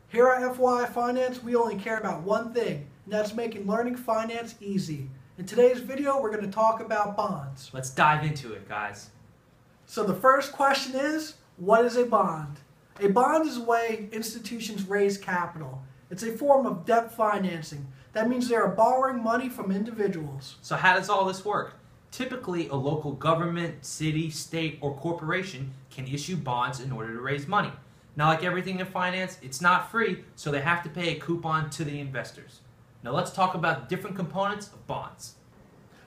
Here at FYI Finance, we only care about one thing, and that's making learning finance easy. In today's video, we're going to talk about bonds. Let's dive into it, guys. So the first question is, what is a bond? A bond is a way institutions raise capital. It's a form of debt financing. That means they are borrowing money from individuals. So how does all this work? Typically, a local government, city, state, or corporation can issue bonds in order to raise money. Now, like everything in finance, it's not free, so they have to pay a coupon to the investors. Now let's talk about different components of bonds.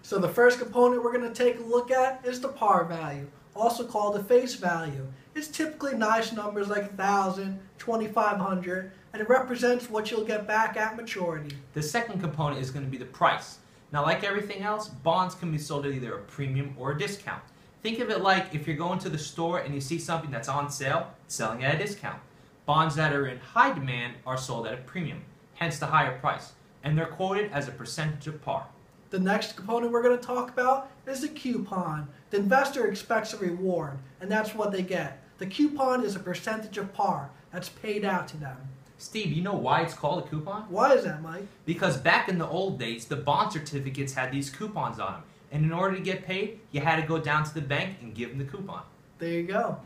So the first component we're going to take a look at is the par value, also called the face value. It's typically nice numbers like 1,000, 2,500, and it represents what you'll get back at maturity. The second component is going to be the price. Now, like everything else, bonds can be sold at either a premium or a discount. Think of it like if you're going to the store and you see something that's on sale, it's selling at a discount. Bonds that are in high demand are sold at a premium, hence the higher price, and they're quoted as a percentage of par. The next component we're going to talk about is the coupon. The investor expects a reward, and that's what they get. The coupon is a percentage of par that's paid out to them. Steve, you know why it's called a coupon? Why is that, Mike? Because back in the old days, the bond certificates had these coupons on them. And in order to get paid, you had to go down to the bank and give them the coupon. There you go.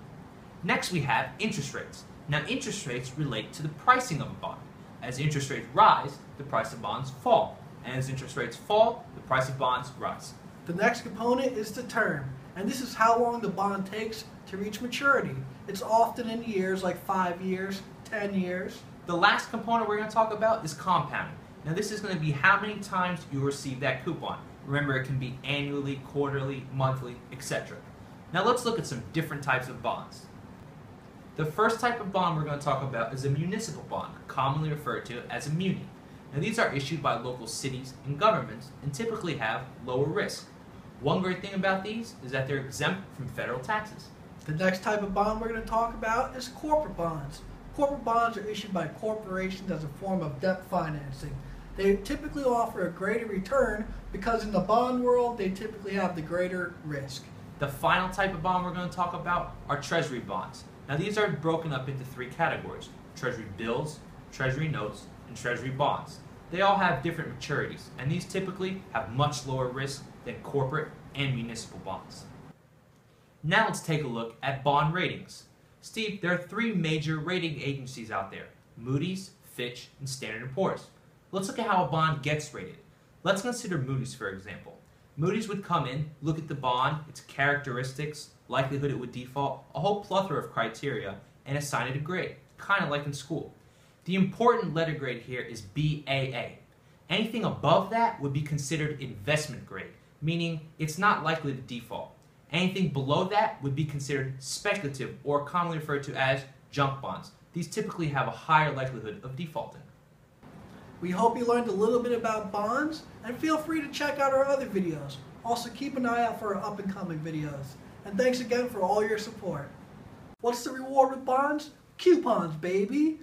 Next, we have interest rates. Now, interest rates relate to the pricing of a bond. As interest rates rise, the price of bonds fall. And as interest rates fall, the price of bonds rise. The next component is the term, and this is how long the bond takes to reach maturity. It's often in years, like 5 years, 10 years. The last component we're going to talk about is compounding. Now, this is going to be how many times you receive that coupon. Remember, it can be annually, quarterly, monthly, etc. Now let's look at some different types of bonds. The first type of bond we're going to talk about is a municipal bond, commonly referred to as a muni. Now these are issued by local cities and governments and typically have lower risk. One great thing about these is that they're exempt from federal taxes. The next type of bond we're going to talk about is corporate bonds. Corporate bonds are issued by corporations as a form of debt financing. They typically offer a greater return because in the bond world, they typically have the greater risk. The final type of bond we're going to talk about are treasury bonds. Now these are broken up into three categories: treasury bills, treasury notes, and treasury bonds. They all have different maturities, and these typically have much lower risk than corporate and municipal bonds. Now let's take a look at bond ratings. Steve, there are three major rating agencies out there: Moody's, Fitch, and Standard & Poor's. Let's look at how a bond gets rated. Let's consider Moody's, for example. Moody's would come in, look at the bond, its characteristics, likelihood it would default, a whole plethora of criteria, and assign it a grade, kind of like in school. The important letter grade here is BAA. Anything above that would be considered investment grade, meaning it's not likely to default. Anything below that would be considered speculative, or commonly referred to as junk bonds. These typically have a higher likelihood of defaulting. We hope you learned a little bit about bonds, and feel free to check out our other videos. Also, keep an eye out for our up-and-coming videos. And thanks again for all your support. What's the reward with bonds? Coupons, baby!